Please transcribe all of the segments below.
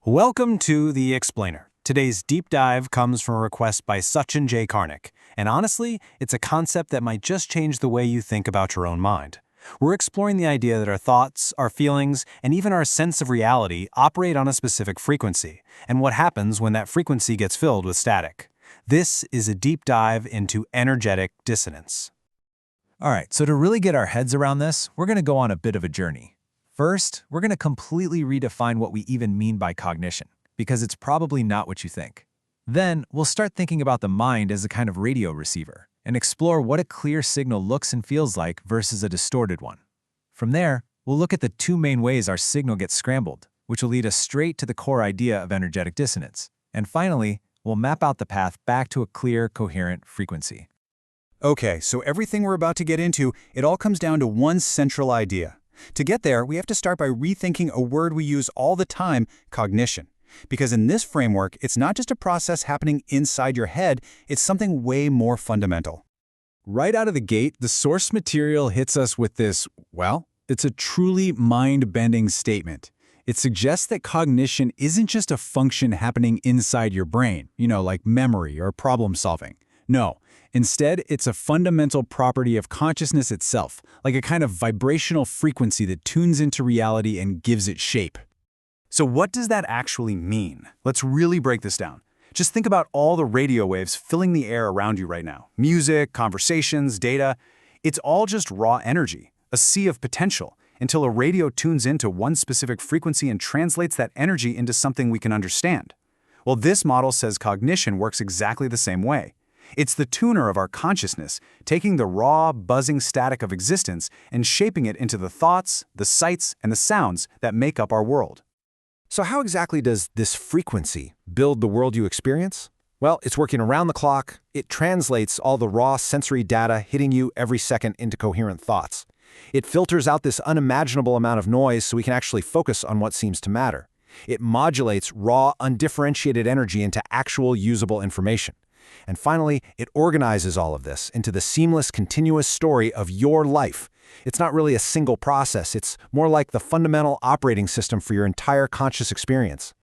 Welcome to The Explainer. Today's deep dive comes from a request by Sachin Karnik, and honestly, it's a concept that might just change the way you think about your own mind. We're exploring the idea that our thoughts, our feelings, and even our sense of reality operate on a specific frequency, and what happens when that frequency gets filled with static. This is a deep dive into energetic dissonance. All right, so to really get our heads around this, we're going to go on a bit of a journey. First, we're going to completely redefine what we even mean by cognition, because it's probably not what you think. Then, we'll start thinking about the mind as a kind of radio receiver, and explore what a clear signal looks and feels like versus a distorted one. From there, we'll look at the two main ways our signal gets scrambled, which will lead us straight to the core idea of energetic dissonance. And finally, we'll map out the path back to a clear, coherent frequency. Okay, so everything we're about to get into, it all comes down to one central idea. To get there, we have to start by rethinking a word we use all the time, cognition. Because in this framework, it's not just a process happening inside your head, it's something way more fundamental. Right out of the gate, the source material hits us with this, well, it's a truly mind-bending statement. It suggests that cognition isn't just a function happening inside your brain, like memory or problem solving. No. Instead, it's a fundamental property of consciousness itself, like a kind of vibrational frequency that tunes into reality and gives it shape. So what does that actually mean? Let's really break this down. Just think about all the radio waves filling the air around you right now. Music, conversations, data. It's all just raw energy, a sea of potential, until a radio tunes into one specific frequency and translates that energy into something we can understand. Well, this model says cognition works exactly the same way. It's the tuner of our consciousness, taking the raw, buzzing static of existence and shaping it into the thoughts, the sights, and the sounds that make up our world. So how exactly does this frequency build the world you experience? Well, it's working around the clock. It translates all the raw sensory data hitting you every second into coherent thoughts. It filters out this unimaginable amount of noise so we can actually focus on what seems to matter. It modulates raw, undifferentiated energy into actual usable information. And finally, it organizes all of this into the seamless, continuous story of your life. It's not really a single process. It's more like the fundamental operating system for your entire conscious experience.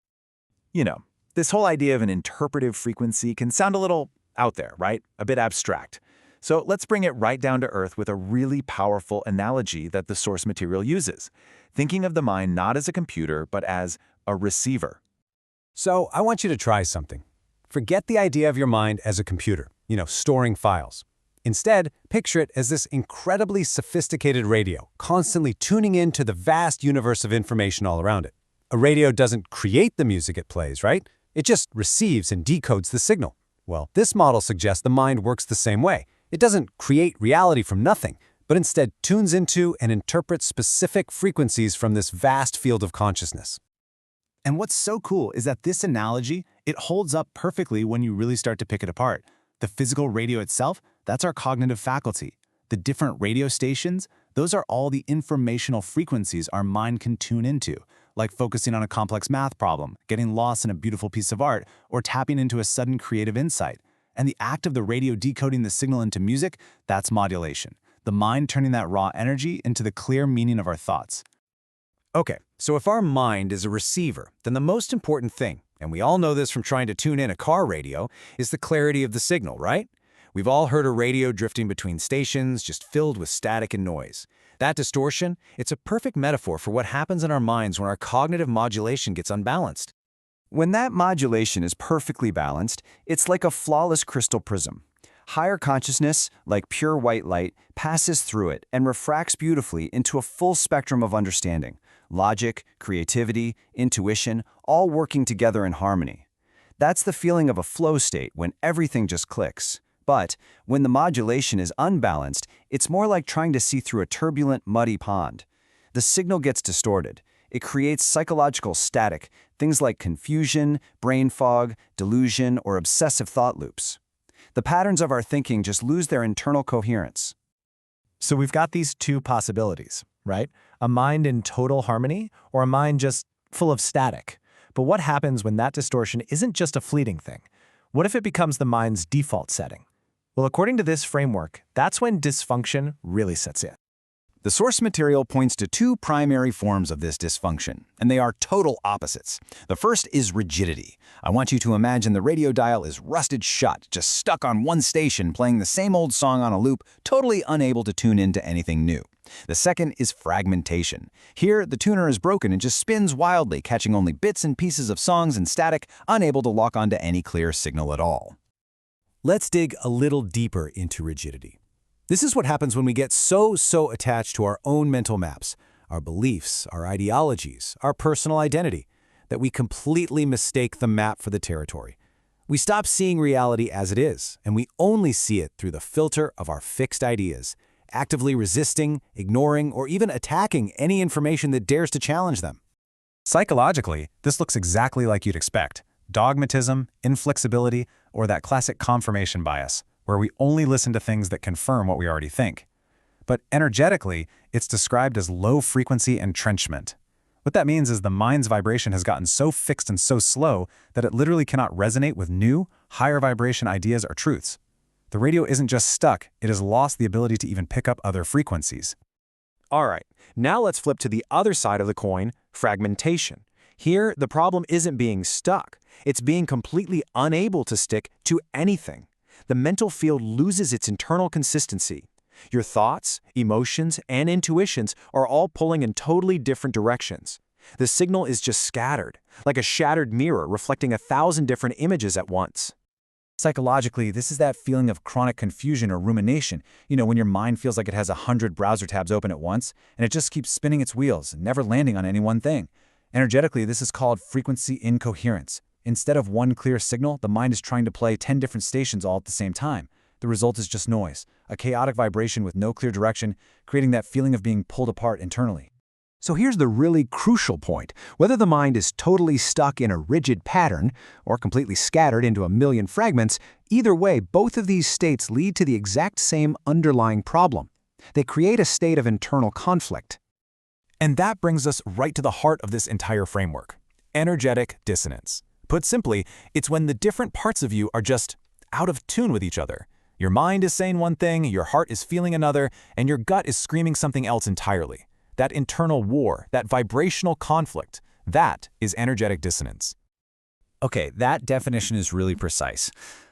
This whole idea of an interpretive frequency can sound a little out there, right? A bit abstract. So let's bring it right down to earth with a really powerful analogy that the source material uses, thinking of the mind not as a computer, but as a receiver. So I want you to try something. Forget the idea of your mind as a computer, storing files. Instead, picture it as this incredibly sophisticated radio, constantly tuning in to the vast universe of information all around it. A radio doesn't create the music it plays, right? It just receives and decodes the signal. Well, this model suggests the mind works the same way. It doesn't create reality from nothing, but instead tunes into and interprets specific frequencies from this vast field of consciousness. And what's so cool is that this analogy, it holds up perfectly when you really start to pick it apart. The physical radio itself, that's our cognitive faculty. The different radio stations, those are all the informational frequencies our mind can tune into, like focusing on a complex math problem, getting lost in a beautiful piece of art, or tapping into a sudden creative insight. And the act of the radio decoding the signal into music, that's modulation. The mind turning that raw energy into the clear meaning of our thoughts. Okay, so if our mind is a receiver, then the most important thing, and we all know this from trying to tune in a car radio, is the clarity of the signal, right? We've all heard a radio drifting between stations, just filled with static and noise. That distortion, it's a perfect metaphor for what happens in our minds when our cognitive modulation gets unbalanced. When that modulation is perfectly balanced, it's like a flawless crystal prism. Higher consciousness, like pure white light, passes through it and refracts beautifully into a full spectrum of understanding. Logic, creativity, intuition, all working together in harmony. That's the feeling of a flow state when everything just clicks. But when the modulation is unbalanced, it's more like trying to see through a turbulent, muddy pond. The signal gets distorted. It creates psychological static, things like confusion, brain fog, delusion, or obsessive thought loops. The patterns of our thinking just lose their internal coherence. So we've got these two possibilities, right? A mind in total harmony, or a mind just full of static. But what happens when that distortion isn't just a fleeting thing? What if it becomes the mind's default setting? Well, according to this framework, that's when dysfunction really sets in. The source material points to two primary forms of this dysfunction, and they are total opposites. The first is rigidity. I want you to imagine the radio dial is rusted shut, just stuck on one station playing the same old song on a loop, totally unable to tune into anything new. The second is fragmentation. Here, the tuner is broken and just spins wildly, catching only bits and pieces of songs and static, unable to lock onto any clear signal at all. Let's dig a little deeper into rigidity. This is what happens when we get so attached to our own mental maps, our beliefs, our ideologies, our personal identity, that we completely mistake the map for the territory. We stop seeing reality as it is, and we only see it through the filter of our fixed ideas, actively resisting, ignoring, or even attacking any information that dares to challenge them. Psychologically, this looks exactly like you'd expect: dogmatism, inflexibility, or that classic confirmation bias, where we only listen to things that confirm what we already think. But energetically, it's described as low-frequency entrenchment. What that means is the mind's vibration has gotten so fixed and so slow that it literally cannot resonate with new, higher vibration ideas or truths. The radio isn't just stuck, it has lost the ability to even pick up other frequencies. All right, now let's flip to the other side of the coin, fragmentation. Here, the problem isn't being stuck. It's being completely unable to stick to anything. The mental field loses its internal consistency. Your thoughts, emotions, and intuitions are all pulling in totally different directions. The signal is just scattered, like a shattered mirror reflecting 1,000 different images at once. Psychologically, this is that feeling of chronic confusion or rumination, when your mind feels like it has 100 browser tabs open at once, and it just keeps spinning its wheels, never landing on any one thing. Energetically, this is called frequency incoherence. Instead of one clear signal, the mind is trying to play 10 different stations all at the same time. The result is just noise, a chaotic vibration with no clear direction, creating that feeling of being pulled apart internally. So here's the really crucial point. Whether the mind is totally stuck in a rigid pattern or completely scattered into a million fragments, either way, both of these states lead to the exact same underlying problem. They create a state of internal conflict. And that brings us right to the heart of this entire framework: energetic dissonance. Put simply, it's when the different parts of you are just out of tune with each other. Your mind is saying one thing, your heart is feeling another, and your gut is screaming something else entirely. That internal war, that vibrational conflict, that is energetic dissonance. Okay, that definition is really precise.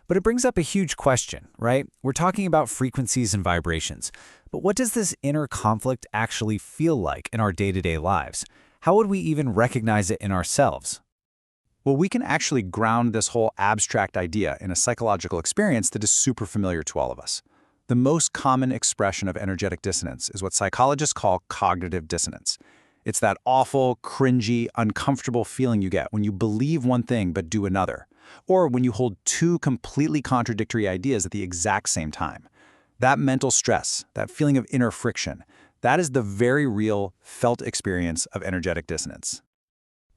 But it brings up a huge question, right? We're talking about frequencies and vibrations. But what does this inner conflict actually feel like in our day-to-day lives? How would we even recognize it in ourselves? Well, we can actually ground this whole abstract idea in a psychological experience that is super familiar to all of us. The most common expression of energetic dissonance is what psychologists call cognitive dissonance. It's that awful, cringy, uncomfortable feeling you get when you believe one thing but do another, or when you hold two completely contradictory ideas at the exact same time. That mental stress, that feeling of inner friction, that is the very real, felt experience of energetic dissonance.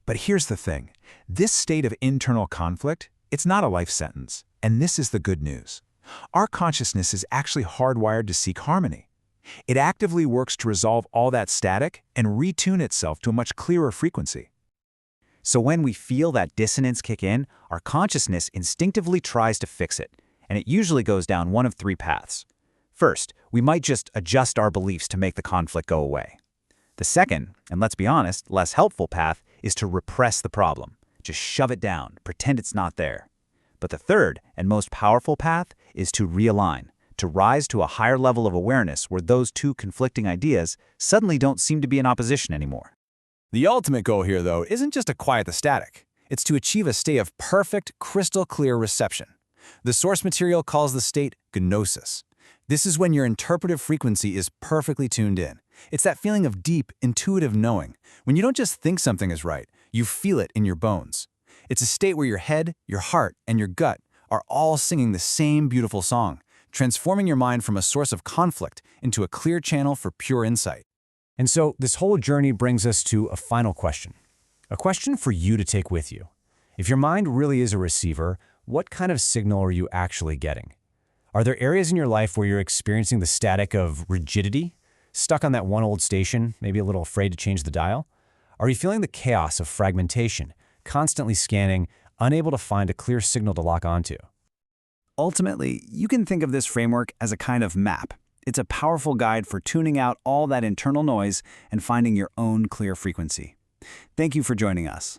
But here's the thing. This state of internal conflict, it's not a life sentence, and this is the good news. Our consciousness is actually hardwired to seek harmony. It actively works to resolve all that static and retune itself to a much clearer frequency. So when we feel that dissonance kick in, our consciousness instinctively tries to fix it, and it usually goes down one of three paths. First, we might just adjust our beliefs to make the conflict go away. The second, and let's be honest, less helpful path is to repress the problem. Just shove it down, pretend it's not there. But the third and most powerful path is to realign, to rise to a higher level of awareness where those two conflicting ideas suddenly don't seem to be in opposition anymore. The ultimate goal here, though, isn't just to quiet the static. It's to achieve a state of perfect, crystal clear reception. The source material calls the state gnosis. This is when your interpretive frequency is perfectly tuned in. It's that feeling of deep, intuitive knowing. When you don't just think something is right, you feel it in your bones. It's a state where your head, your heart, and your gut are all singing the same beautiful song, transforming your mind from a source of conflict into a clear channel for pure insight. And so this whole journey brings us to a final question. A question for you to take with you. If your mind really is a receiver, what kind of signal are you actually getting? Are there areas in your life where you're experiencing the static of rigidity, stuck on that one old station, maybe a little afraid to change the dial? Are you feeling the chaos of fragmentation, constantly scanning, unable to find a clear signal to lock onto? Ultimately, you can think of this framework as a kind of map. It's a powerful guide for tuning out all that internal noise and finding your own clear frequency. Thank you for joining us.